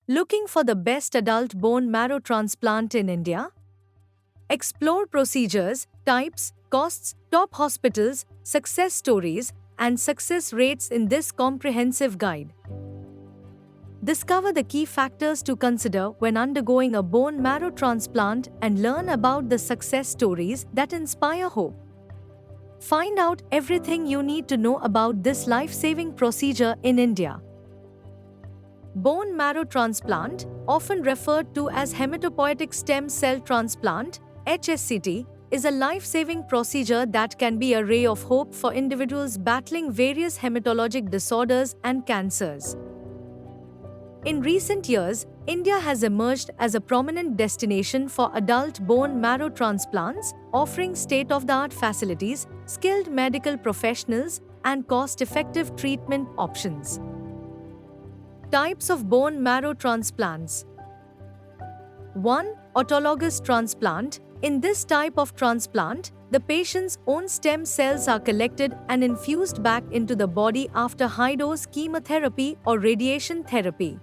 Looking for the best adult bone marrow transplant in India? Explore procedures, types, costs, top hospitals, success stories, and success rates in this comprehensive guide. Discover the key factors to consider when undergoing a bone marrow transplant and learn about the success stories that inspire hope. Find out everything you need to know about this life-saving procedure in India. Bone marrow transplant, often referred to as hematopoietic stem cell transplant, HSCT, is a life-saving procedure that can be a ray of hope for individuals battling various hematologic disorders and cancers. In recent years, India has emerged as a prominent destination for adult bone marrow transplants, offering state-of-the-art facilities, skilled medical professionals, and cost-effective treatment options. Types of bone marrow transplants. 1. Autologous transplant. In this type of transplant, the patient's own stem cells are collected and infused back into the body after high-dose chemotherapy or radiation therapy.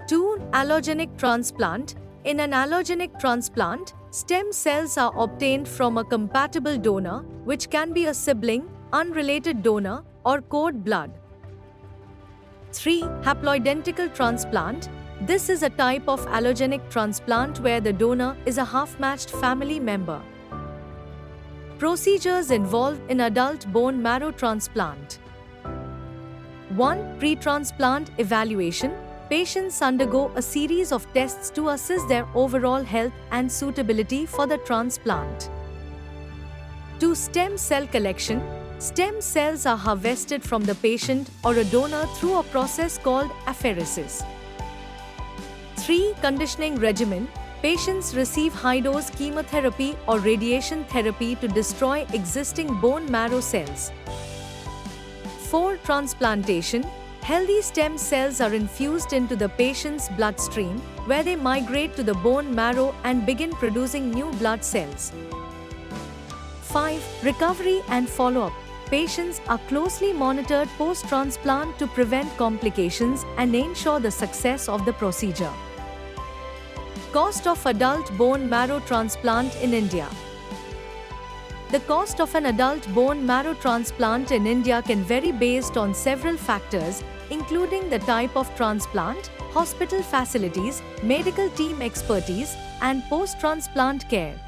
2. Allogenic transplant. In an allogenic transplant, stem cells are obtained from a compatible donor, which can be a sibling, unrelated donor, or cord blood. 3. Haploidentical transplant. This is a type of allogenic transplant where the donor is a half-matched family member. Procedures involved in adult bone marrow transplant. 1. Pre-transplant evaluation. Patients undergo a series of tests to assess their overall health and suitability for the transplant. 2. Stem cell collection. Stem cells are harvested from the patient or a donor through a process called apheresis. 3. Conditioning regimen. Patients receive high-dose chemotherapy or radiation therapy to destroy existing bone marrow cells. 4. Transplantation. Healthy stem cells are infused into the patient's bloodstream, where they migrate to the bone marrow and begin producing new blood cells. 5. Recovery and follow-up. Patients are closely monitored post-transplant to prevent complications and ensure the success of the procedure. Cost of adult bone marrow transplant in India. The cost of an adult bone marrow transplant in India can vary based on several factors, including the type of transplant, hospital facilities, medical team expertise, and post-transplant care.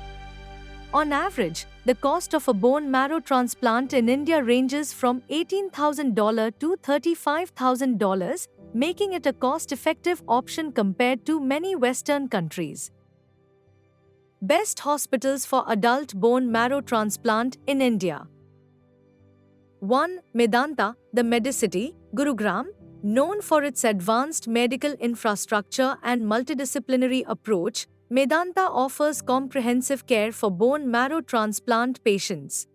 On average, the cost of a bone marrow transplant in India ranges from $18,000 to $35,000, making it a cost-effective option compared to many Western countries. Best hospitals for adult bone marrow transplant in India. 1. Medanta, the Medicity, Gurugram. Known for its advanced medical infrastructure and multidisciplinary approach, Medanta offers comprehensive care for bone marrow transplant patients.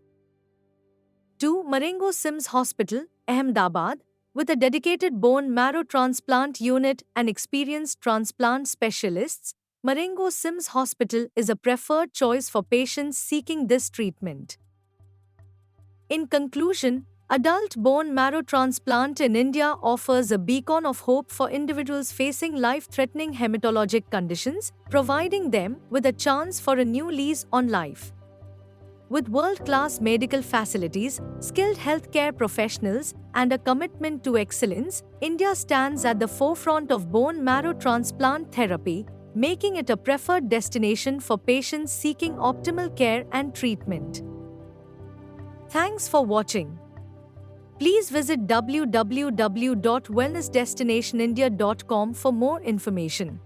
2. Marengo Sims Hospital, Ahmedabad. With a dedicated bone marrow transplant unit and experienced transplant specialists, Marengo Sims Hospital is a preferred choice for patients seeking this treatment. In conclusion, adult bone marrow transplant in India offers a beacon of hope for individuals facing life-threatening hematologic conditions, providing them with a chance for a new lease on life. With world-class medical facilities, skilled healthcare professionals, and a commitment to excellence, India stands at the forefront of bone marrow transplant therapy, making it a preferred destination for patients seeking optimal care and treatment. Thanks for watching. Please visit www.wellnessdestinationindia.com for more information.